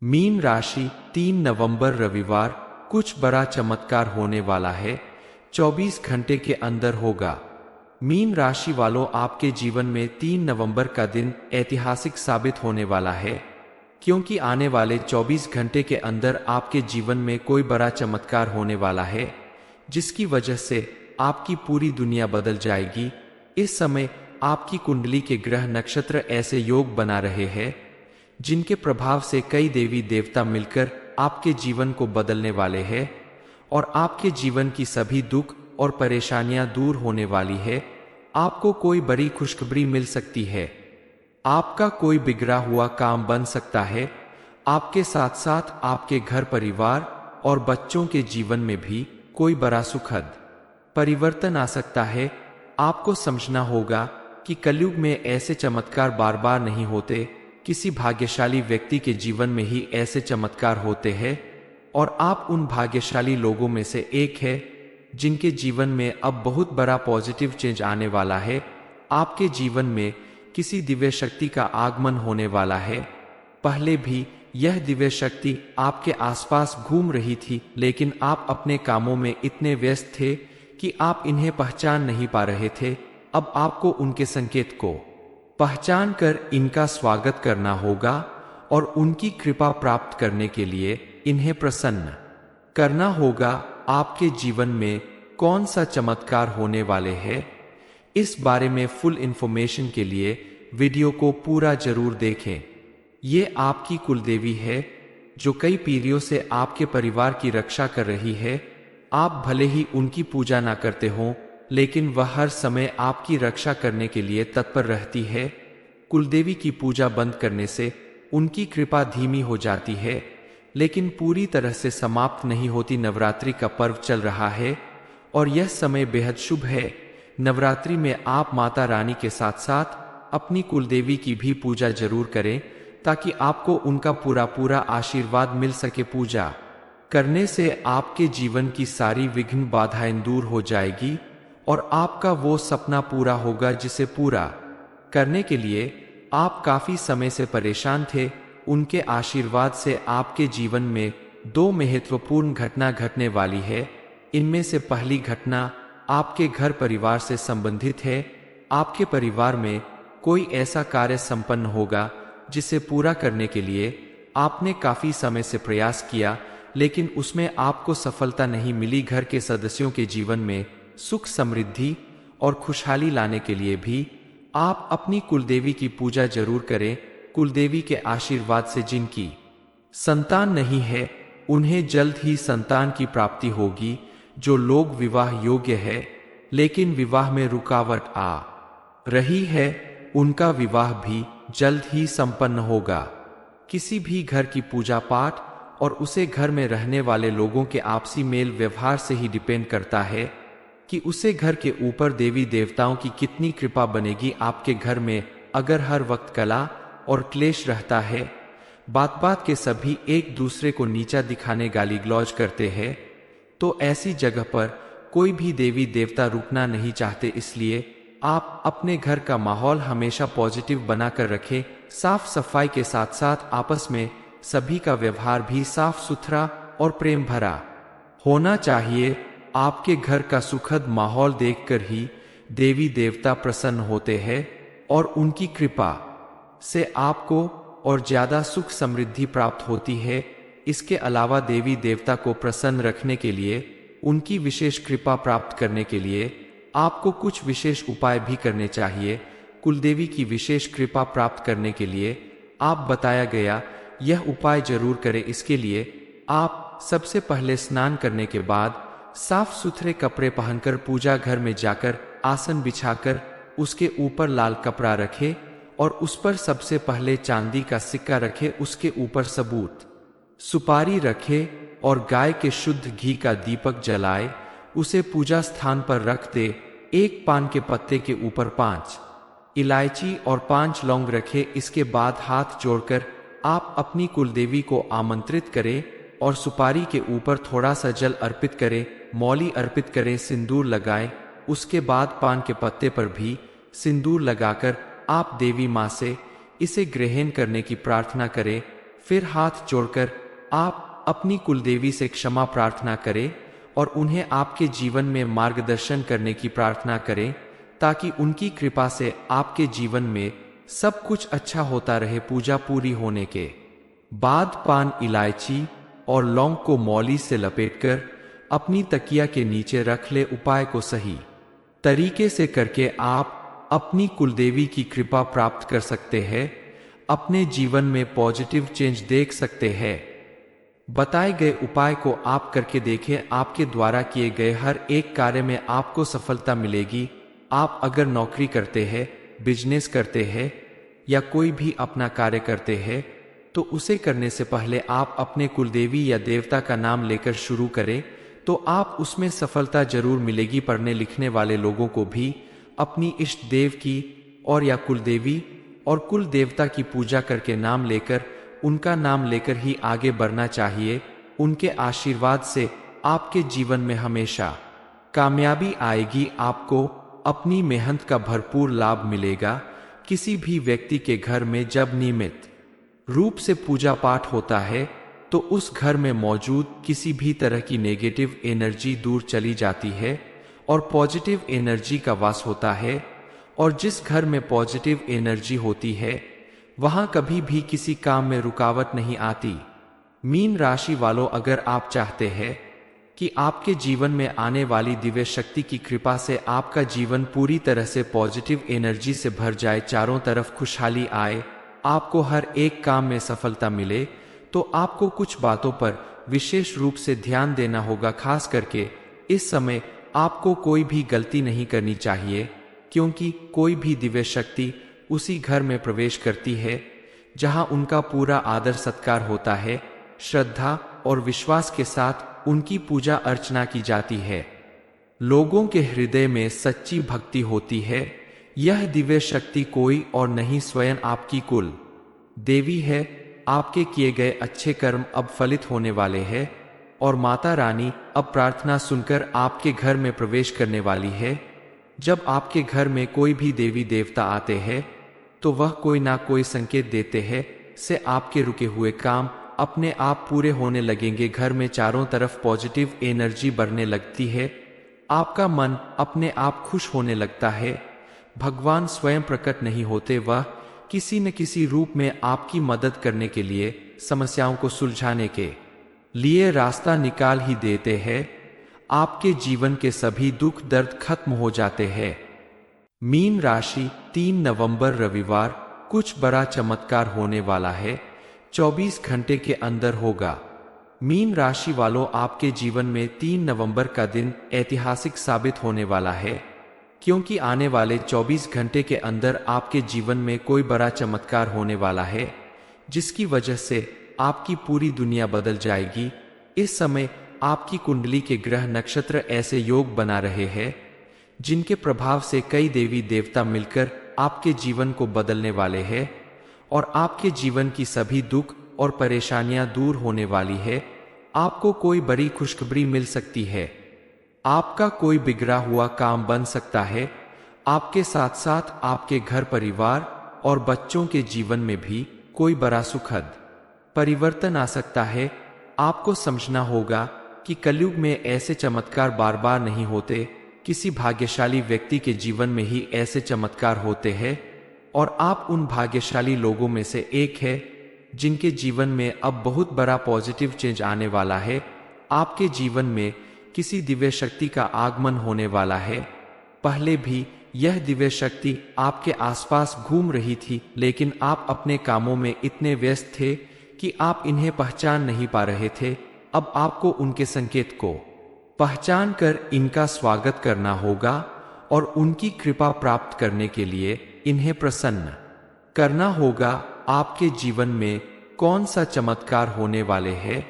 Mean राशि 3 नवंबर रविवार। कुछ बड़ा चमत्कार होने वाला है, 24 घंटे के अंदर होगा। मीन राशि वालों, आपके जीवन में 3 नवंबर का दिन ऐतिहासिक साबित होने वाला है, क्योंकि आने वाले 24 घंटे के अंदर आपके जीवन में कोई बड़ा चमत्कार होने वाला है, जिसकी वजह से आपकी पूरी दुनिया बदल जाएगी। इस समय आपकी कुंडली के ग्रह नक्षत्र ऐसे योग बना रहे हैं जिनके प्रभाव से कई देवी देवता मिलकर आपके जीवन को बदलने वाले हैं और आपके जीवन की सभी दुख और परेशानियां दूर होने वाली है। आपको कोई बड़ी खुशखबरी मिल सकती है, आपका कोई बिगड़ा हुआ काम बन सकता है। आपके साथ साथ आपके घर परिवार और बच्चों के जीवन में भी कोई बड़ा सुखद परिवर्तन आ सकता है। आपको समझना होगा कि कलयुग में ऐसे चमत्कार बार बार नहीं होते, किसी भाग्यशाली व्यक्ति के जीवन में ही ऐसे चमत्कार होते हैं और आप उन भाग्यशाली लोगों में से एक है जिनके जीवन में अब बहुत बड़ा पॉजिटिव चेंज आने वाला है। आपके जीवन में किसी दिव्य शक्ति का आगमन होने वाला है। पहले भी यह दिव्य शक्ति आपके आसपास घूम रही थी, लेकिन आप अपने कामों में इतने व्यस्त थे कि आप इन्हें पहचान नहीं पा रहे थे। अब आपको उनके संकेत को पहचान कर इनका स्वागत करना होगा और उनकी कृपा प्राप्त करने के लिए इन्हें प्रसन्न करना होगा। आपके जीवन में कौन सा चमत्कार होने वाले हैं, इस बारे में फुल इंफॉर्मेशन के लिए वीडियो को पूरा जरूर देखें। ये आपकी कुलदेवी है जो कई पीढ़ियों से आपके परिवार की रक्षा कर रही है। आप भले ही उनकी पूजा ना करते हों, लेकिन वह हर समय आपकी रक्षा करने के लिए तत्पर रहती है। कुलदेवी की पूजा बंद करने से उनकी कृपा धीमी हो जाती है, लेकिन पूरी तरह से समाप्त नहीं होती। नवरात्रि का पर्व चल रहा है और यह समय बेहद शुभ है। नवरात्रि में आप माता रानी के साथ साथ अपनी कुलदेवी की भी पूजा जरूर करें, ताकि आपको उनका पूरा आशीर्वाद मिल सके। पूजा करने से आपके जीवन की सारी विघ्न बाधाएं दूर हो जाएगी और आपका वो सपना पूरा होगा जिसे पूरा करने के लिए आप काफी समय से परेशान थे। उनके आशीर्वाद से आपके जीवन में 2 महत्वपूर्ण घटना घटने वाली है। इनमें से पहली घटना आपके घर परिवार से संबंधित है। आपके परिवार में कोई ऐसा कार्य संपन्न होगा जिसे पूरा करने के लिए आपने काफी समय से प्रयास किया, लेकिन उसमें आपको सफलता नहीं मिली। घर के सदस्यों के जीवन में सुख समृद्धि और खुशहाली लाने के लिए भी आप अपनी कुलदेवी की पूजा जरूर करें। कुलदेवी के आशीर्वाद से जिनकी संतान नहीं है, उन्हें जल्द ही संतान की प्राप्ति होगी। जो लोग विवाह योग्य है लेकिन विवाह में रुकावट आ रही है, उनका विवाह भी जल्द ही संपन्न होगा। किसी भी घर की पूजा पाठ और उसे घर में रहने वाले लोगों के आपसी मेल व्यवहार से ही डिपेंड करता है कि उसे घर के ऊपर देवी देवताओं की कितनी कृपा बनेगी। आपके घर में अगर हर वक्त कला और क्लेश रहता है, बात बात के सभी एक दूसरे को नीचा दिखाने गाली गलौज करते हैं, तो ऐसी जगह पर कोई भी देवी देवता रुकना नहीं चाहते। इसलिए आप अपने घर का माहौल हमेशा पॉजिटिव बनाकर रखें। साफ सफाई के साथ साथ आपस में सभी का व्यवहार भी साफ सुथरा और प्रेम भरा होना चाहिए। आपके घर का सुखद माहौल देखकर ही देवी देवता प्रसन्न होते हैं और उनकी कृपा से आपको और ज्यादा सुख समृद्धि प्राप्त होती है। इसके अलावा देवी देवता को प्रसन्न रखने के लिए, उनकी विशेष कृपा प्राप्त करने के लिए आपको कुछ विशेष उपाय भी करने चाहिए। कुलदेवी की विशेष कृपा प्राप्त करने के लिए आप बताया गया यह उपाय जरूर करें। इसके लिए आप सबसे पहले स्नान करने के बाद साफ सुथरे कपड़े पहनकर पूजा घर में जाकर आसन बिछाकर उसके ऊपर लाल कपड़ा रखें और उस पर सबसे पहले चांदी का सिक्का रखें। उसके ऊपर सबूत सुपारी रखें और गाय के शुद्ध घी का दीपक जलाए उसे पूजा स्थान पर रख दे। एक पान के पत्ते के ऊपर 5 इलायची और 5 लौंग रखें। इसके बाद हाथ जोड़कर आप अपनी कुलदेवी को आमंत्रित करें और सुपारी के ऊपर थोड़ा सा जल अर्पित करें, मौली अर्पित करें, सिंदूर लगाएं। उसके बाद पान के पत्ते पर भी सिंदूर लगाकर आप देवी मां से इसे ग्रहण करने की प्रार्थना करें। फिर हाथ जोड़कर आप अपनी कुलदेवी से क्षमा प्रार्थना करें और उन्हें आपके जीवन में मार्गदर्शन करने की प्रार्थना करें, ताकि उनकी कृपा से आपके जीवन में सब कुछ अच्छा होता रहे। पूजा पूरी होने के बाद पान, इलायची और लौंग को मौली से लपेटकर अपनी तकिया के नीचे रख ले। उपाय को सही तरीके से करके आप अपनी कुलदेवी की कृपा प्राप्त कर सकते हैं, अपने जीवन में पॉजिटिव चेंज देख सकते हैं। बताए गए उपाय को आप करके देखें, आपके द्वारा किए गए हर एक कार्य में आपको सफलता मिलेगी। आप अगर नौकरी करते हैं, बिजनेस करते हैं या कोई भी अपना कार्य करते हैं, तो उसे करने से पहले आप अपने कुलदेवी या देवता का नाम लेकर शुरू करें, तो आप उसमें सफलता जरूर मिलेगी। पढ़ने लिखने वाले लोगों को भी अपनी इष्ट देव की और या कुलदेवी और कुल देवता की पूजा करके नाम लेकर, उनका नाम लेकर ही आगे बढ़ना चाहिए। उनके आशीर्वाद से आपके जीवन में हमेशा कामयाबी आएगी। आपको अपनी मेहनत का भरपूर लाभ मिलेगा। किसी भी व्यक्ति के घर में जब नियमित रूप से पूजा पाठ होता है, तो उस घर में मौजूद किसी भी तरह की नेगेटिव एनर्जी दूर चली जाती है और पॉजिटिव एनर्जी का वास होता है। और जिस घर में पॉजिटिव एनर्जी होती है, वहां कभी भी किसी काम में रुकावट नहीं आती। मीन राशि वालों, अगर आप चाहते हैं कि आपके जीवन में आने वाली दिव्य शक्ति की कृपा से आपका जीवन पूरी तरह से पॉजिटिव एनर्जी से भर जाए, चारों तरफ खुशहाली आए, आपको हर एक काम में सफलता मिले, तो आपको कुछ बातों पर विशेष रूप से ध्यान देना होगा। खास करके इस समय आपको कोई भी गलती नहीं करनी चाहिए, क्योंकि कोई भी दिव्य शक्ति उसी घर में प्रवेश करती है जहां उनका पूरा आदर सत्कार होता है। श्रद्धा और विश्वास के साथ उनकी पूजा अर्चना की जाती है। लोगों के हृदय में सच्ची भक्ति होती है। यह दिव्य शक्ति कोई और नहीं, स्वयं आपकी कुल देवी है। आपके किए गए अच्छे कर्म अब फलित होने वाले हैं और माता रानी अब प्रार्थना सुनकर आपके घर में प्रवेश करने वाली है। जब आपके घर में कोई भी देवी देवता आते हैं, तो वह कोई ना कोई संकेत देते हैं से आपके रुके हुए काम अपने आप पूरे होने लगेंगे। घर में चारों तरफ पॉजिटिव एनर्जी बढ़ने लगती है। आपका मन अपने आप खुश होने लगता है। भगवान स्वयं प्रकट नहीं होते, वह किसी न किसी रूप में आपकी मदद करने के लिए, समस्याओं को सुलझाने के लिए रास्ता निकाल ही देते हैं। आपके जीवन के सभी दुख दर्द खत्म हो जाते हैं। मीन राशि, 3 नवंबर रविवार कुछ बड़ा चमत्कार होने वाला है। 24 घंटे के अंदर होगा। मीन राशि वालों, आपके जीवन में 3 नवंबर का दिन ऐतिहासिक साबित होने वाला है, क्योंकि आने वाले 24 घंटे के अंदर आपके जीवन में कोई बड़ा चमत्कार होने वाला है, जिसकी वजह से आपकी पूरी दुनिया बदल जाएगी। इस समय आपकी कुंडली के ग्रह नक्षत्र ऐसे योग बना रहे हैं, जिनके प्रभाव से कई देवी देवता मिलकर आपके जीवन को बदलने वाले हैं और आपके जीवन की सभी दुख और परेशानियां दूर होने वाली है। आपको कोई बड़ी खुशखबरी मिल सकती है। आपका कोई बिगड़ा हुआ काम बन सकता है। आपके साथ साथ आपके घर परिवार और बच्चों के जीवन में भी कोई बड़ा सुखद परिवर्तन आ सकता है। आपको समझना होगा कि कलयुग में ऐसे चमत्कार बार बार नहीं होते। किसी भाग्यशाली व्यक्ति के जीवन में ही ऐसे चमत्कार होते हैं और आप उन भाग्यशाली लोगों में से एक है, जिनके जीवन में अब बहुत बड़ा पॉजिटिव चेंज आने वाला है। आपके जीवन में किसी दिव्य शक्ति का आगमन होने वाला है। पहले भी यह दिव्य शक्ति आपके आसपास घूम रही थी, लेकिन आप अपने कामों में इतने व्यस्त थे कि आप इन्हें पहचान नहीं पा रहे थे। अब आपको उनके संकेत को पहचान कर इनका स्वागत करना होगा और उनकी कृपा प्राप्त करने के लिए इन्हें प्रसन्न करना होगा। आपके जीवन में कौन सा चमत्कार होने वाले हैं,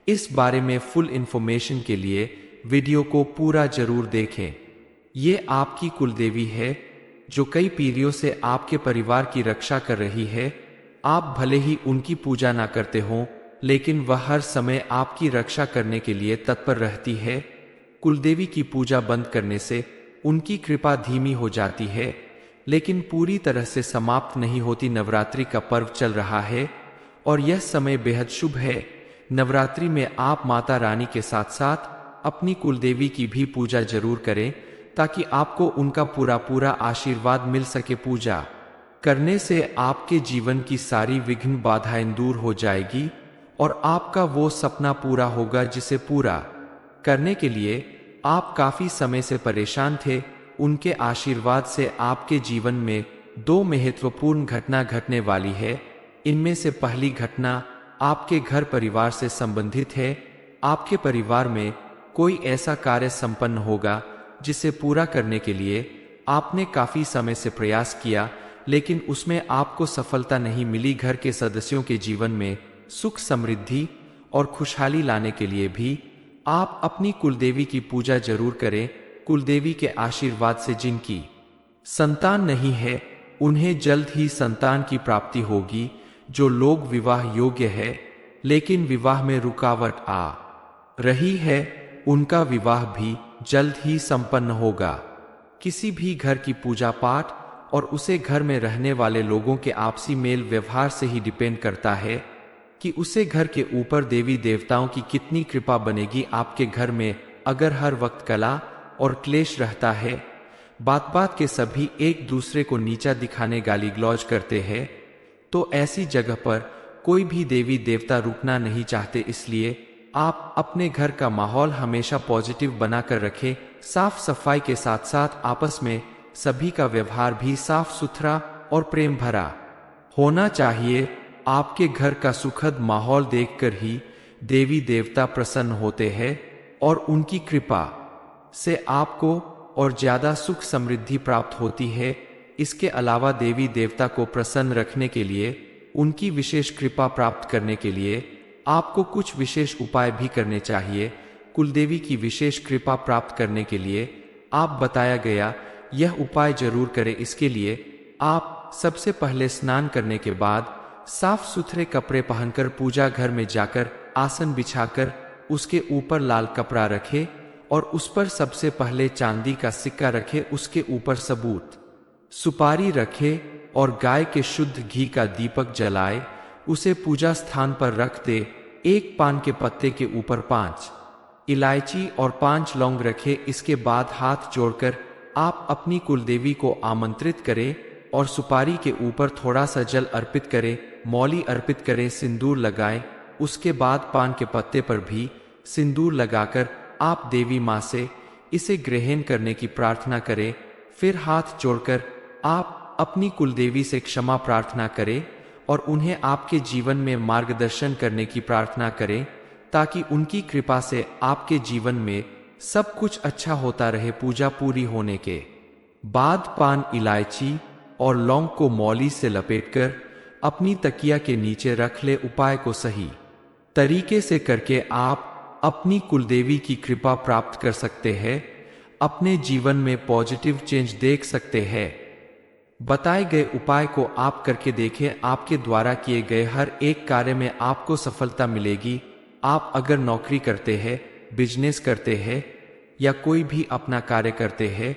इस बारे में फुल इंफॉर्मेशन के लिए वीडियो को पूरा जरूर देखें। ये आपकी कुलदेवी है, जो कई पीढ़ियों से आपके परिवार की रक्षा कर रही है। आप भले ही उनकी पूजा ना करते हों, लेकिन वह हर समय आपकी रक्षा करने के लिए तत्पर रहती है। कुलदेवी की पूजा बंद करने से उनकी कृपा धीमी हो जाती है, लेकिन पूरी तरह से समाप्त नहीं होती। नवरात्रि का पर्व चल रहा है और यह समय बेहद शुभ है। नवरात्रि में आप माता रानी के साथ साथ अपनी कुलदेवी की भी पूजा जरूर करें, ताकि आपको उनका पूरा आशीर्वाद मिल सके। पूजा करने से आपके जीवन की सारी विघ्न बाधाएं दूर हो जाएगी और आपका वो सपना पूरा होगा जिसे पूरा करने के लिए आप काफी समय से परेशान थे। उनके आशीर्वाद से आपके जीवन में दो महत्वपूर्ण घटना घटने वाली है। इनमें से पहली घटना आपके घर परिवार से संबंधित है। आपके परिवार में कोई ऐसा कार्य संपन्न होगा जिसे पूरा करने के लिए आपने काफी समय से प्रयास किया, लेकिन उसमें आपको सफलता नहीं मिली। घर के सदस्यों के जीवन में सुख समृद्धि और खुशहाली लाने के लिए भी आप अपनी कुलदेवी की पूजा जरूर करें। कुलदेवी के आशीर्वाद से जिनकी संतान नहीं है, उन्हें जल्द ही संतान की प्राप्ति होगी। जो लोग विवाह योग्य है लेकिन विवाह में रुकावट आ रही है, उनका विवाह भी जल्द ही संपन्न होगा। किसी भी घर की पूजा पाठ और उसे घर में रहने वाले लोगों के आपसी मेल व्यवहार से ही डिपेंड करता है कि उसे घर के ऊपर देवी देवताओं की कितनी कृपा बनेगी। आपके घर में अगर हर वक्त कला और क्लेश रहता है, बात बात के सभी एक दूसरे को नीचा दिखाने गाली गलौज करते हैं, तो ऐसी जगह पर कोई भी देवी देवता रुकना नहीं चाहते। इसलिए आप अपने घर का माहौल हमेशा पॉजिटिव बनाकर रखें। साफ सफाई के साथ साथ आपस में सभी का व्यवहार भी साफ सुथरा और प्रेम भरा होना चाहिए। आपके घर का सुखद माहौल देखकर ही देवी देवता प्रसन्न होते हैं और उनकी कृपा से आपको और ज्यादा सुख समृद्धि प्राप्त होती है। इसके अलावा देवी देवता को प्रसन्न रखने के लिए, उनकी विशेष कृपा प्राप्त करने के लिए आपको कुछ विशेष उपाय भी करने चाहिए। कुलदेवी की विशेष कृपा प्राप्त करने के लिए आप बताया गया यह उपाय जरूर करें। इसके लिए आप सबसे पहले स्नान करने के बाद साफ सुथरे कपड़े पहनकर पूजा घर में जाकर आसन बिछाकर उसके ऊपर लाल कपड़ा रखें और उस पर सबसे पहले चांदी का सिक्का रखें। उसके ऊपर सबूत सुपारी रखे और गाय के शुद्ध घी का दीपक जलाए, उसे पूजा स्थान पर रख दे। एक पान के पत्ते के ऊपर 5 इलायची और 5 लौंग रखे। इसके बाद हाथ जोड़कर आप अपनी कुलदेवी को आमंत्रित करें और सुपारी के ऊपर थोड़ा सा जल अर्पित करें, मौली अर्पित करें, सिंदूर लगाएं। उसके बाद पान के पत्ते पर भी सिंदूर लगाकर आप देवी माँ से इसे ग्रहण करने की प्रार्थना करें। फिर हाथ जोड़कर आप अपनी कुलदेवी से क्षमा प्रार्थना करें और उन्हें आपके जीवन में मार्गदर्शन करने की प्रार्थना करें, ताकि उनकी कृपा से आपके जीवन में सब कुछ अच्छा होता रहे। पूजा पूरी होने के बाद पान, इलायची और लौंग को मौली से लपेटकर अपनी तकिया के नीचे रख ले। उपाय को सही तरीके से करके आप अपनी कुलदेवी की कृपा प्राप्त कर सकते हैं, अपने जीवन में पॉजिटिव चेंज देख सकते हैं। बताए गए उपाय को आप करके देखें, आपके द्वारा किए गए हर एक कार्य में आपको सफलता मिलेगी। आप अगर नौकरी करते हैं, बिजनेस करते हैं या कोई भी अपना कार्य करते हैं,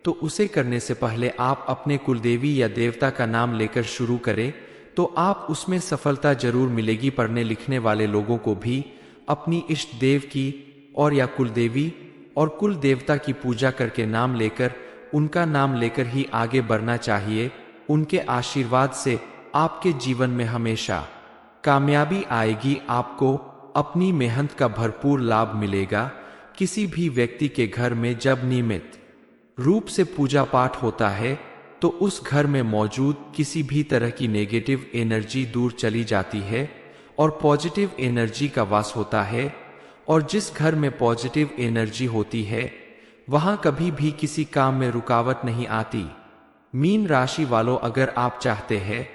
तो उसे करने से पहले आप अपने कुलदेवी या देवता का नाम लेकर शुरू करें, तो आप उसमें सफलता जरूर मिलेगी। पढ़ने लिखने वाले लोगों को भी अपनी इष्ट देव की और या कुलदेवी और कुल देवता की पूजा करके नाम लेकर, उनका नाम लेकर ही आगे बढ़ना चाहिए। उनके आशीर्वाद से आपके जीवन में हमेशा कामयाबी आएगी। आपको अपनी मेहनत का भरपूर लाभ मिलेगा। किसी भी व्यक्ति के घर में जब नियमित रूप से पूजा पाठ होता है, तो उस घर में मौजूद किसी भी तरह की नेगेटिव एनर्जी दूर चली जाती है और पॉजिटिव एनर्जी का वास होता है। और जिस घर में पॉजिटिव एनर्जी होती है, वहां कभी भी किसी काम में रुकावट नहीं आती। मीन राशि वालों, अगर आप चाहते हैं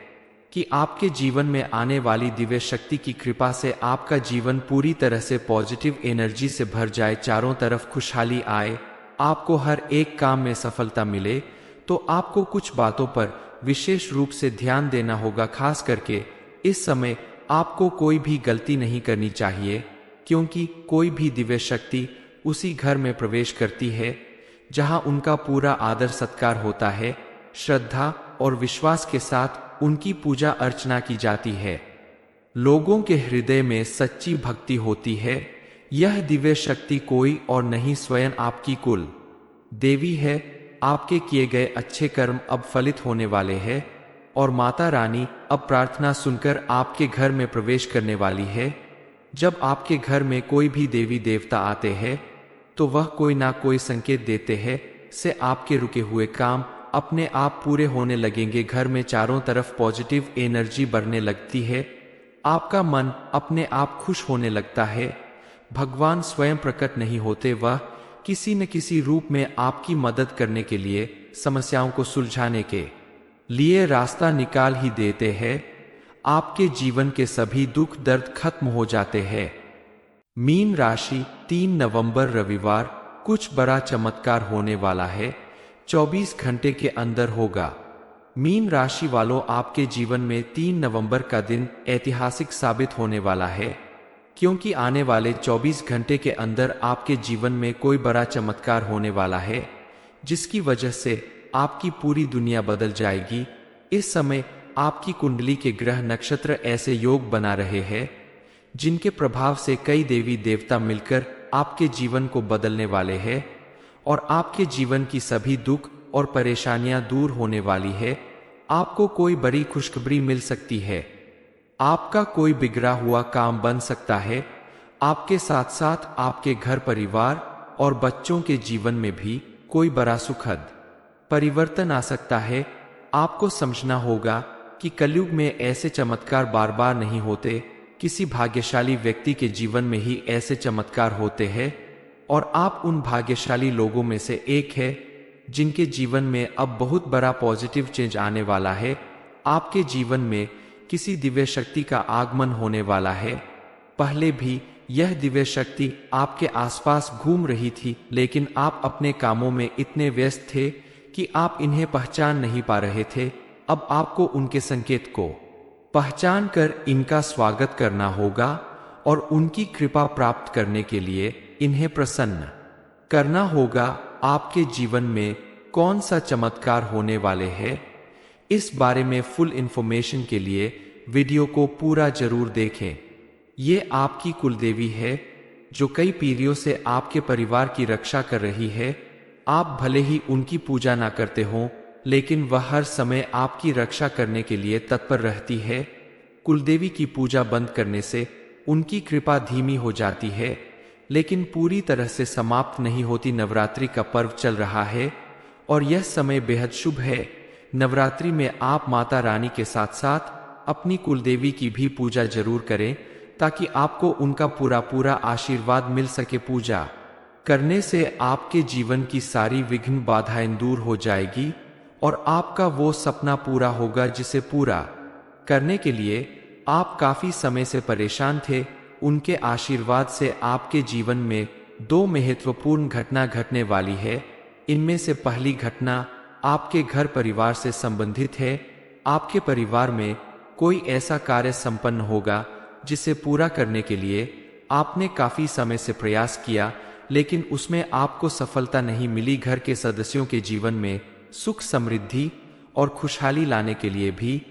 कि आपके जीवन में आने वाली दिव्य शक्ति की कृपा से आपका जीवन पूरी तरह से पॉजिटिव एनर्जी से भर जाए, चारों तरफ खुशहाली आए, आपको हर एक काम में सफलता मिले, तो आपको कुछ बातों पर विशेष रूप से ध्यान देना होगा। खास करके इस समय आपको कोई भी गलती नहीं करनी चाहिए, क्योंकि कोई भी दिव्य शक्ति उसी घर में प्रवेश करती है जहां उनका पूरा आदर सत्कार होता है। श्रद्धा और विश्वास के साथ उनकी पूजा अर्चना की जाती है। लोगों के हृदय में सच्ची भक्ति होती है। यह दिव्य शक्ति कोई और नहीं स्वयं आपकी कुल देवी है। आपके किए गए अच्छे कर्म अब फलित होने वाले हैं और माता रानी अब प्रार्थना सुनकर आपके घर में प्रवेश करने वाली है। जब आपके घर में कोई भी देवी देवता आते हैं तो वह कोई ना कोई संकेत देते हैं से आपके रुके हुए काम अपने आप पूरे होने लगेंगे। घर में चारों तरफ पॉजिटिव एनर्जी बढ़ने लगती है। आपका मन अपने आप खुश होने लगता है। भगवान स्वयं प्रकट नहीं होते, वह किसी न किसी रूप में आपकी मदद करने के लिए, समस्याओं को सुलझाने के लिए रास्ता निकाल ही देते हैं। आपके जीवन के सभी दुख दर्द खत्म हो जाते हैं। मीन राशि 3 नवंबर रविवार कुछ बड़ा चमत्कार होने वाला है। 24 घंटे के अंदर होगा। मीन राशि वालों, आपके जीवन में 3 नवंबर का दिन ऐतिहासिक साबित होने वाला है, क्योंकि आने वाले 24 घंटे के अंदर आपके जीवन में कोई बड़ा चमत्कार होने वाला है, जिसकी वजह से आपकी पूरी दुनिया बदल जाएगी। इस समय आपकी कुंडली के ग्रह नक्षत्र ऐसे योग बना रहे हैं जिनके प्रभाव से कई देवी देवता मिलकर आपके जीवन को बदलने वाले हैं और आपके जीवन की सभी दुख और परेशानियां दूर होने वाली है। आपको कोई बड़ी खुशखबरी मिल सकती है। आपका कोई बिगड़ा हुआ काम बन सकता है। आपके साथ साथ आपके घर परिवार और बच्चों के जीवन में भी कोई बड़ा सुखद परिवर्तन आ सकता है। आपको समझना होगा कि कलयुग में ऐसे चमत्कार बार बार नहीं होते। किसी भाग्यशाली व्यक्ति के जीवन में ही ऐसे चमत्कार होते हैं और आप उन भाग्यशाली लोगों में से एक है जिनके जीवन में अब बहुत बड़ा पॉजिटिव चेंज आने वाला है। आपके जीवन में किसी दिव्य शक्ति का आगमन होने वाला है। पहले भी यह दिव्य शक्ति आपके आसपास घूम रही थी, लेकिन आप अपने कामों में इतने व्यस्त थे कि आप इन्हें पहचान नहीं पा रहे थे। अब आपको उनके संकेत को पहचान कर इनका स्वागत करना होगा और उनकी कृपा प्राप्त करने के लिए इन्हें प्रसन्न करना होगा। आपके जीवन में कौन सा चमत्कार होने वाले हैं, इस बारे में फुल इंफॉर्मेशन के लिए वीडियो को पूरा जरूर देखें। ये आपकी कुलदेवी है जो कई पीढ़ियों से आपके परिवार की रक्षा कर रही है। आप भले ही उनकी पूजा ना करते हों, लेकिन वह हर समय आपकी रक्षा करने के लिए तत्पर रहती है। कुलदेवी की पूजा बंद करने से उनकी कृपा धीमी हो जाती है, लेकिन पूरी तरह से समाप्त नहीं होती। नवरात्रि का पर्व चल रहा है और यह समय बेहद शुभ है। नवरात्रि में आप माता रानी के साथ साथ अपनी कुलदेवी की भी पूजा जरूर करें, ताकि आपको उनका पूरा आशीर्वाद मिल सके। पूजा करने से आपके जीवन की सारी विघ्न बाधाएं दूर हो जाएगी और आपका वो सपना पूरा होगा जिसे पूरा करने के लिए आप काफी समय से परेशान थे। उनके आशीर्वाद से आपके जीवन में 2 महत्वपूर्ण घटना घटने वाली है। इनमें से पहली घटना आपके घर परिवार से संबंधित है। आपके परिवार में कोई ऐसा कार्य संपन्न होगा जिसे पूरा करने के लिए आपने काफी समय से प्रयास किया, लेकिन उसमें आपको सफलता नहीं मिली। घर के सदस्यों के जीवन में सुख समृद्धि और खुशहाली लाने के लिए भी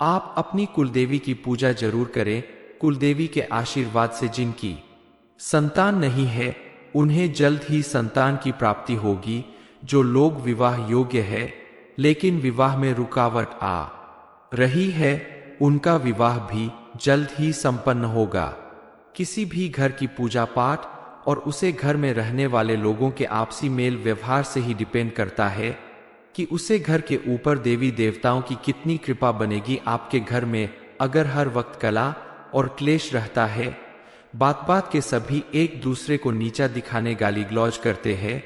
आप अपनी कुलदेवी की पूजा जरूर करें। कुलदेवी के आशीर्वाद से जिनकी संतान नहीं है, उन्हें जल्द ही संतान की प्राप्ति होगी। जो लोग विवाह योग्य है लेकिन विवाह में रुकावट आ रही है, उनका विवाह भी जल्द ही संपन्न होगा। किसी भी घर की पूजा पाठ और उसे घर में रहने वाले लोगों के आपसी मेल व्यवहार से ही डिपेंड करता है कि उसे घर के ऊपर देवी देवताओं की कितनी कृपा बनेगी। आपके घर में अगर हर वक्त कला और क्लेश रहता है, बात बात के सभी एक दूसरे को नीचा दिखाने गाली गलौज करते हैं,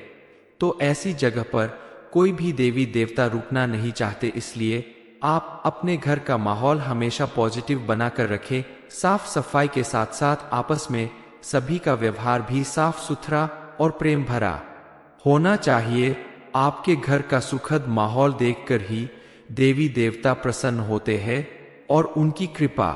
तो ऐसी जगह पर कोई भी देवी देवता रुकना नहीं चाहते। इसलिए आप अपने घर का माहौल हमेशा पॉजिटिव बनाकर रखें। साफ सफाई के साथ साथ आपस में सभी का व्यवहार भी साफ सुथरा और प्रेम भरा होना चाहिए। आपके घर का सुखद माहौल देखकर ही देवी देवता प्रसन्न होते हैं और उनकी कृपा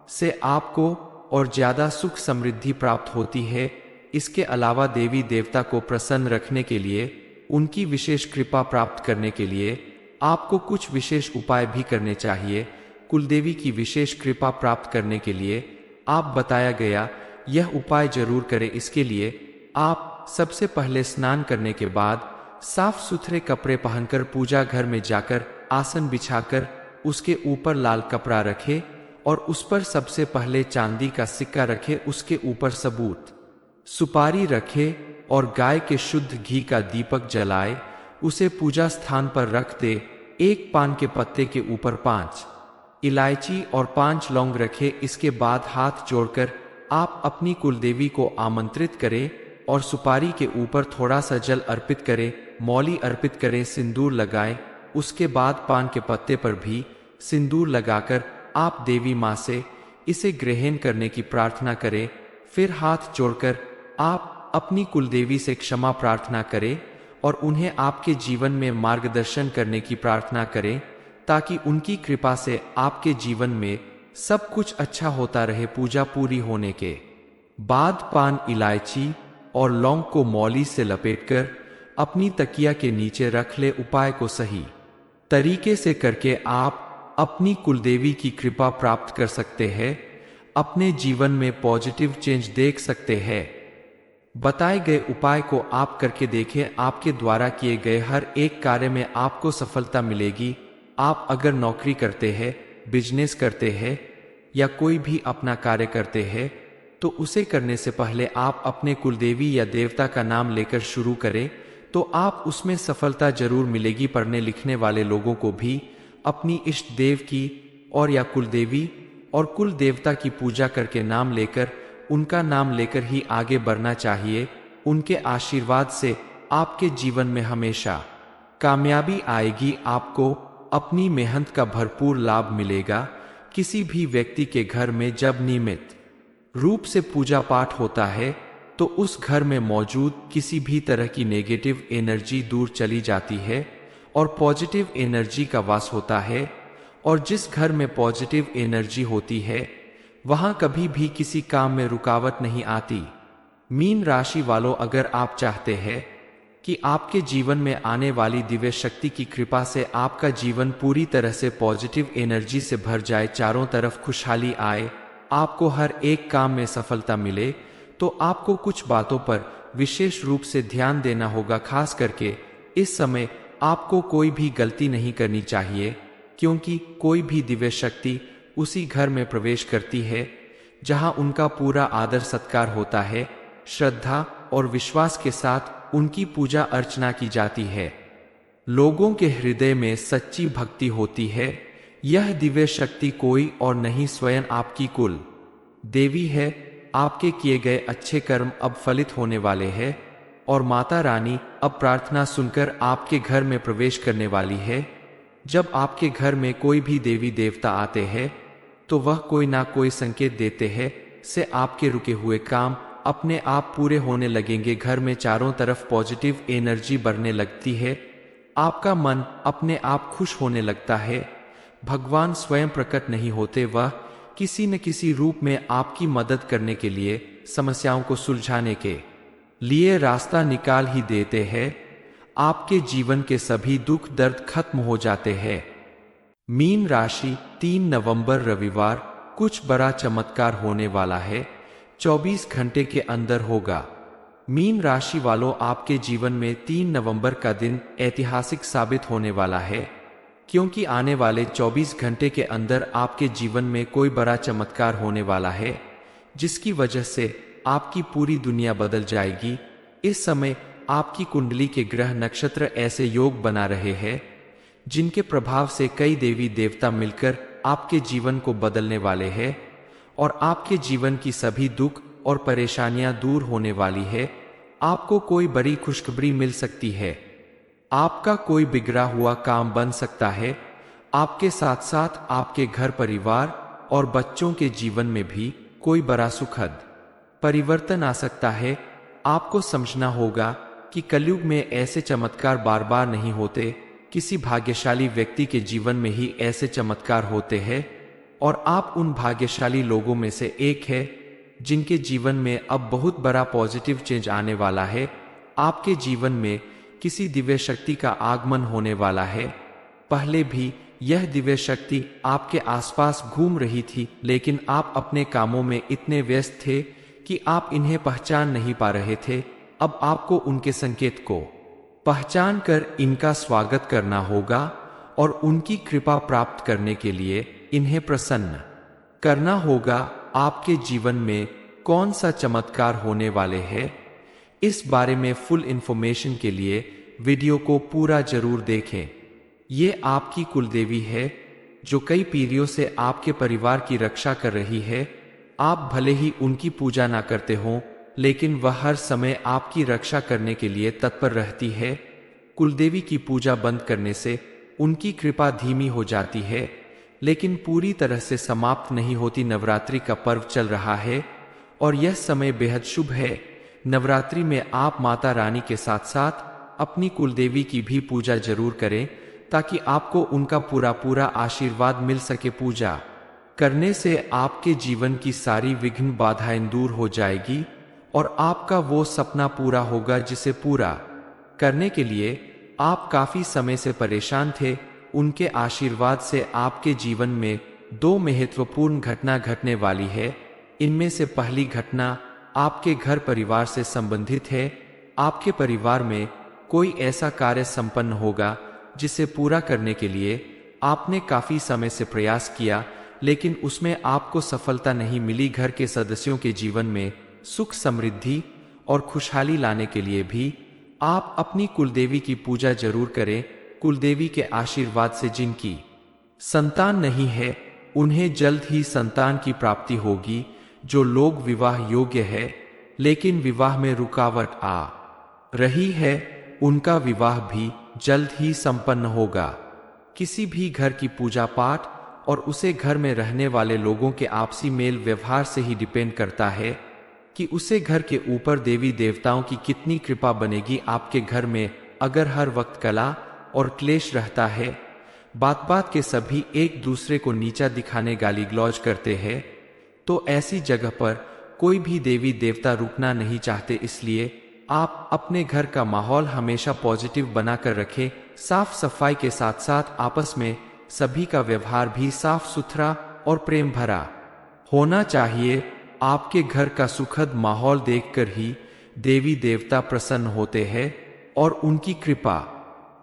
से आपको और ज्यादा सुख समृद्धि प्राप्त होती है। इसके अलावा देवी देवता को प्रसन्न रखने के लिए, उनकी विशेष कृपा प्राप्त करने के लिए आपको कुछ विशेष उपाय भी करने चाहिए। कुलदेवी की विशेष कृपा प्राप्त करने के लिए आप बताया गया यह उपाय जरूर करें। इसके लिए आप सबसे पहले स्नान करने के बाद साफ सुथरे कपड़े पहनकर पूजा घर में जाकर आसन बिछाकर उसके ऊपर लाल कपड़ा रखे और उस पर सबसे पहले चांदी का सिक्का रखे, उसके ऊपर सबूत सुपारी रखे और गाय के शुद्ध घी का दीपक जलाए, उसे पूजा स्थान पर रख दे। एक पान के पत्ते के ऊपर 5 इलायची और 5 लौंग रखे। इसके बाद हाथ जोड़कर आप अपनी कुलदेवी को आमंत्रित करें और सुपारी के ऊपर थोड़ा सा जल अर्पित करें, मौली अर्पित करें, सिंदूर लगाएं। उसके बाद पान के पत्ते पर भी सिंदूर लगाकर आप देवी माँ से इसे ग्रहण करने की प्रार्थना करें। फिर हाथ जोड़कर आप अपनी कुलदेवी से क्षमा प्रार्थना करें और उन्हें आपके जीवन में मार्गदर्शन करने की प्रार्थना करें ताकि उनकी कृपा से आपके जीवन में सब कुछ अच्छा होता रहे। पूजा पूरी होने के बाद पान, इलायची और लौंग को मौली से लपेटकर अपनी तकिया के नीचे रख ले। उपाय को सही तरीके से करके आप अपनी कुलदेवी की कृपा प्राप्त कर सकते हैं, अपने जीवन में पॉजिटिव चेंज देख सकते हैं। बताए गए उपाय को आप करके देखें, आपके द्वारा किए गए हर एक कार्य में आपको सफलता मिलेगी। आप अगर नौकरी करते हैं, बिजनेस करते हैं या कोई भी अपना कार्य करते हैं तो उसे करने से पहले आप अपने कुलदेवी या देवता का नाम लेकर शुरू करें तो आप उसमें सफलता जरूर मिलेगी। पढ़ने लिखने वाले लोगों को भी अपनी इष्ट देव की और या कुलदेवी और कुल देवता की पूजा करके नाम लेकर उनका नाम लेकर ही आगे बढ़ना चाहिए। उनके आशीर्वाद से आपके जीवन में हमेशा कामयाबी आएगी, आपको अपनी मेहनत का भरपूर लाभ मिलेगा। किसी भी व्यक्ति के घर में जब नियमित रूप से पूजा पाठ होता है तो उस घर में मौजूद किसी भी तरह की नेगेटिव एनर्जी दूर चली जाती है और पॉजिटिव एनर्जी का वास होता है। और जिस घर में पॉजिटिव एनर्जी होती है वहां कभी भी किसी काम में रुकावट नहीं आती। मीन राशि वालों, अगर आप चाहते हैं कि आपके जीवन में आने वाली दिव्य शक्ति की कृपा से आपका जीवन पूरी तरह से पॉजिटिव एनर्जी से भर जाए, चारों तरफ खुशहाली आए, आपको हर एक काम में सफलता मिले, तो आपको कुछ बातों पर विशेष रूप से ध्यान देना होगा। खास करके इस समय आपको कोई भी गलती नहीं करनी चाहिए, क्योंकि कोई भी दिव्य शक्ति उसी घर में प्रवेश करती है जहां उनका पूरा आदर सत्कार होता है। श्रद्धा और विश्वास के साथ उनकी पूजा अर्चना की जाती है। लोगों के हृदय में सच्ची भक्ति होती है। यह दिव्य शक्ति कोई और नहीं, स्वयं आपकी कुल देवी है। आपके किए गए अच्छे कर्म अब फलित होने वाले हैं और माता रानी अब प्रार्थना सुनकर आपके घर में प्रवेश करने वाली है। जब आपके घर में कोई भी देवी देवता आते हैं तो वह कोई ना कोई संकेत देते हैं से आपके रुके हुए काम अपने आप पूरे होने लगेंगे। घर में चारों तरफ पॉजिटिव एनर्जी बढ़ने लगती है, आपका मन अपने आप खुश होने लगता है। भगवान स्वयं प्रकट नहीं होते, वह किसी न किसी रूप में आपकी मदद करने के लिए, समस्याओं को सुलझाने के लिए रास्ता निकाल ही देते हैं। आपके जीवन के सभी दुख दर्द खत्म हो जाते हैं। मीन राशि, 3 नवंबर रविवार कुछ बड़ा चमत्कार होने वाला है, 24 घंटे के अंदर होगा। मीन राशि वालों, आपके जीवन में 3 नवंबर का दिन ऐतिहासिक साबित होने वाला है, क्योंकि आने वाले 24 घंटे के अंदर आपके जीवन में कोई बड़ा चमत्कार होने वाला है, जिसकी वजह से आपकी पूरी दुनिया बदल जाएगी। इस समय आपकी कुंडली के ग्रह नक्षत्र ऐसे योग बना रहे हैं जिनके प्रभाव से कई देवी देवता मिलकर आपके जीवन को बदलने वाले हैं और आपके जीवन की सभी दुख और परेशानियां दूर होने वाली है। आपको कोई बड़ी खुशखबरी मिल सकती है, आपका कोई बिगड़ा हुआ काम बन सकता है। आपके साथ साथ आपके घर परिवार और बच्चों के जीवन में भी कोई बड़ा सुखद परिवर्तन आ सकता है। आपको समझना होगा कि कलयुग में ऐसे चमत्कार बार बार नहीं होते, किसी भाग्यशाली व्यक्ति के जीवन में ही ऐसे चमत्कार होते हैं और आप उन भाग्यशाली लोगों में से एक है जिनके जीवन में अब बहुत बड़ा पॉजिटिव चेंज आने वाला है। आपके जीवन में किसी दिव्य शक्ति का आगमन होने वाला है। पहले भी यह दिव्य शक्ति आपके आसपास घूम रही थी, लेकिन आप अपने कामों में इतने व्यस्त थे कि आप इन्हें पहचान नहीं पा रहे थे। अब आपको उनके संकेत को पहचान कर इनका स्वागत करना होगा और उनकी कृपा प्राप्त करने के लिए इन्हें प्रसन्न करना होगा। आपके जीवन में कौन सा चमत्कार होने वाले हैं, इस बारे में फुल इंफॉर्मेशन के लिए वीडियो को पूरा जरूर देखें। ये आपकी कुलदेवी है जो कई पीढ़ियों से आपके परिवार की रक्षा कर रही है। आप भले ही उनकी पूजा ना करते हों, लेकिन वह हर समय आपकी रक्षा करने के लिए तत्पर रहती है। कुलदेवी की पूजा बंद करने से उनकी कृपा धीमी हो जाती है, लेकिन पूरी तरह से समाप्त नहीं होती। नवरात्रि का पर्व चल रहा है और यह समय बेहद शुभ है। नवरात्रि में आप माता रानी के साथ साथ अपनी कुलदेवी की भी पूजा जरूर करें, ताकि आपको उनका पूरा आशीर्वाद मिल सके। पूजा करने से आपके जीवन की सारी विघ्न बाधाएं दूर हो जाएगी और आपका वो सपना पूरा होगा जिसे पूरा करने के लिए आप काफी समय से परेशान थे। उनके आशीर्वाद से आपके जीवन में दो महत्वपूर्ण घटना घटने वाली है। इनमें से पहली घटना आपके घर परिवार से संबंधित है। आपके परिवार में कोई ऐसा कार्य संपन्न होगा जिसे पूरा करने के लिए आपने काफी समय से प्रयास किया, लेकिन उसमें आपको सफलता नहीं मिली। घर के सदस्यों के जीवन में सुख समृद्धि और खुशहाली लाने के लिए भी आप अपनी कुलदेवी की पूजा जरूर करें। कुलदेवी के आशीर्वाद से जिनकी संतान नहीं है, उन्हें जल्द ही संतान की प्राप्ति होगी। जो लोग विवाह योग्य है लेकिन विवाह में रुकावट आ रही है, उनका विवाह भी जल्द ही संपन्न होगा। किसी भी घर की पूजा पाठ और उसे घर में रहने वाले लोगों के आपसी मेल व्यवहार से ही डिपेंड करता है कि उसे घर के ऊपर देवी देवताओं की कितनी कृपा बनेगी। आपके घर में अगर हर वक्त कला और क्लेश रहता है, बात बात के सभी एक दूसरे को नीचा दिखाने गाली गलौज करते हैं, तो ऐसी जगह पर कोई भी देवी देवता रुकना नहीं चाहते। इसलिए आप अपने घर का माहौल हमेशा पॉजिटिव बनाकर रखें। साफ सफाई के साथ साथ आपस में सभी का व्यवहार भी साफ सुथरा और प्रेम भरा होना चाहिए। आपके घर का सुखद माहौल देखकर ही देवी देवता प्रसन्न होते हैं और उनकी कृपा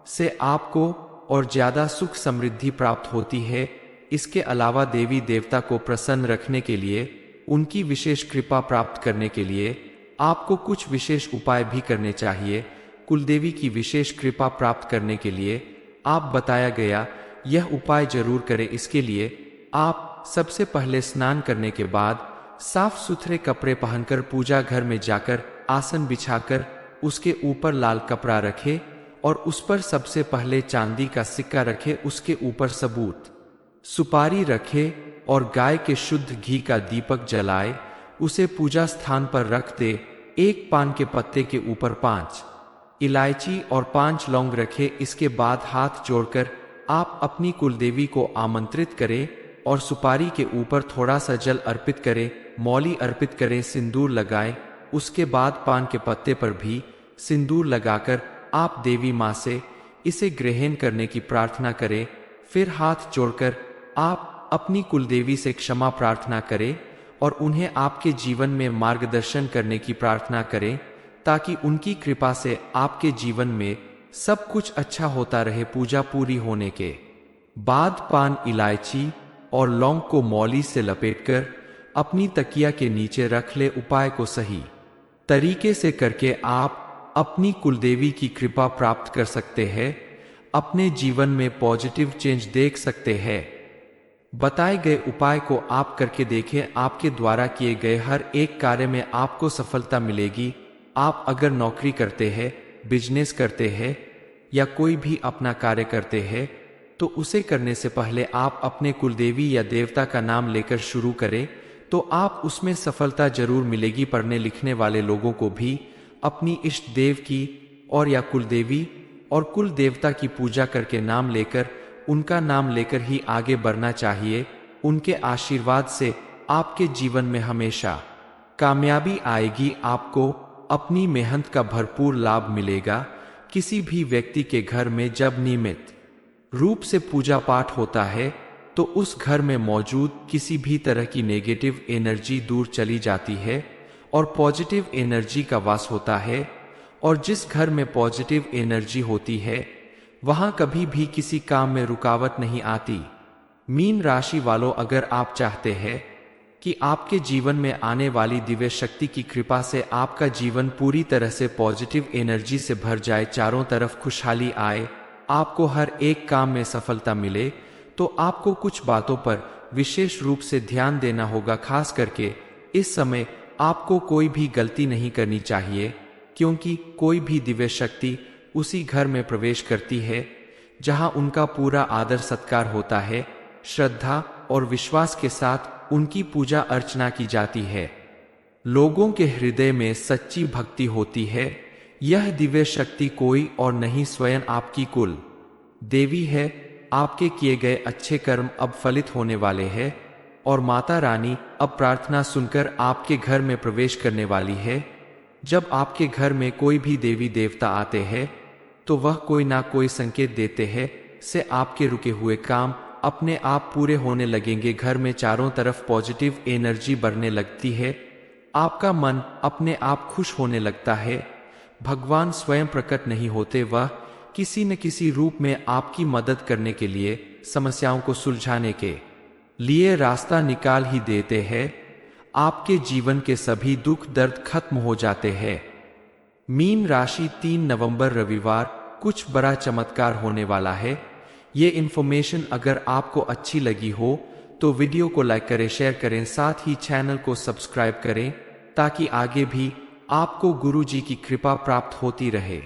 से आपको और ज्यादा सुख समृद्धि प्राप्त होती है। इसके अलावा देवी देवता को प्रसन्न रखने के लिए, उनकी विशेष कृपा प्राप्त करने के लिए आपको कुछ विशेष उपाय भी करने चाहिए। कुलदेवी की विशेष कृपा प्राप्त करने के लिए आप बताया गया यह उपाय जरूर करें। इसके लिए आप सबसे पहले स्नान करने के बाद साफ सुथरे कपड़े पहनकर पूजा घर में जाकर आसन बिछाकर उसके ऊपर लाल कपड़ा रखें और उस पर सबसे पहले चांदी का सिक्का रखें। उसके ऊपर सबूत सुपारी रखे और गाय के शुद्ध घी का दीपक जलाए, उसे पूजा स्थान पर रख दे। एक पान के पत्ते के ऊपर 5 इलायची और 5 लौंग रखे। इसके बाद हाथ जोड़कर आप अपनी कुलदेवी को आमंत्रित करें और सुपारी के ऊपर थोड़ा सा जल अर्पित करें, मौली अर्पित करें, सिंदूर लगाएं। उसके बाद पान के पत्ते पर भी सिंदूर लगाकर आप देवी माँ से इसे ग्रहण करने की प्रार्थना करें। फिर हाथ जोड़कर आप अपनी कुलदेवी से क्षमा प्रार्थना करें और उन्हें आपके जीवन में मार्गदर्शन करने की प्रार्थना करें, ताकि उनकी कृपा से आपके जीवन में सब कुछ अच्छा होता रहे। पूजा पूरी होने के बाद पान, इलायची और लौंग को मौली से लपेटकर अपनी तकिया के नीचे रख ले। उपाय को सही तरीके से करके आप अपनी कुलदेवी की कृपा प्राप्त कर सकते हैं, अपने जीवन में पॉजिटिव चेंज देख सकते हैं। बताए गए उपाय को आप करके देखें, आपके द्वारा किए गए हर एक कार्य में आपको सफलता मिलेगी। आप अगर नौकरी करते हैं, बिजनेस करते हैं या कोई भी अपना कार्य करते हैं, तो उसे करने से पहले आप अपने कुलदेवी या देवता का नाम लेकर शुरू करें, तो आप उसमें सफलता जरूर मिलेगी। पढ़ने लिखने वाले लोगों को भी अपनी इष्ट देव की और या कुलदेवी और कुल देवता की पूजा करके नाम लेकर, उनका नाम लेकर ही आगे बढ़ना चाहिए। उनके आशीर्वाद से आपके जीवन में हमेशा कामयाबी आएगी। आपको अपनी मेहनत का भरपूर लाभ मिलेगा। किसी भी व्यक्ति के घर में जब नियमित रूप से पूजा पाठ होता है तो उस घर में मौजूद किसी भी तरह की नेगेटिव एनर्जी दूर चली जाती है और पॉजिटिव एनर्जी का वास होता है। और जिस घर में पॉजिटिव एनर्जी होती है वहां कभी भी किसी काम में रुकावट नहीं आती। मीन राशि वालों, अगर आप चाहते हैं कि आपके जीवन में आने वाली दिव्य शक्ति की कृपा से आपका जीवन पूरी तरह से पॉजिटिव एनर्जी से भर जाए, चारों तरफ खुशहाली आए, आपको हर एक काम में सफलता मिले, तो आपको कुछ बातों पर विशेष रूप से ध्यान देना होगा। खास करके इस समय आपको कोई भी गलती नहीं करनी चाहिए, क्योंकि कोई भी दिव्य शक्ति उसी घर में प्रवेश करती है जहां उनका पूरा आदर सत्कार होता है। श्रद्धा और विश्वास के साथ उनकी पूजा अर्चना की जाती है। लोगों के हृदय में सच्ची भक्ति होती है। यह दिव्य शक्ति कोई और नहीं, स्वयं आपकी कुल देवी है। आपके किए गए अच्छे कर्म अब फलित होने वाले हैं और माता रानी अब प्रार्थना सुनकर आपके घर में प्रवेश करने वाली है। जब आपके घर में कोई भी देवी देवता आते हैं तो वह कोई ना कोई संकेत देते हैं से आपके रुके हुए काम अपने आप पूरे होने लगेंगे। घर में चारों तरफ पॉजिटिव एनर्जी बढ़ने लगती है, आपका मन अपने आप खुश होने लगता है। भगवान स्वयं प्रकट नहीं होते, वह किसी न किसी रूप में आपकी मदद करने के लिए, समस्याओं को सुलझाने के लिए रास्ता निकाल ही देते हैं। आपके जीवन के सभी दुख दर्द खत्म हो जाते हैं। मीन राशि, 3 नवंबर रविवार कुछ बड़ा चमत्कार होने वाला है। ये इन्फॉर्मेशन अगर आपको अच्छी लगी हो तो वीडियो को लाइक करें, शेयर करें, साथ ही चैनल को सब्सक्राइब करें ताकि आगे भी आपको गुरु जी की कृपा प्राप्त होती रहे।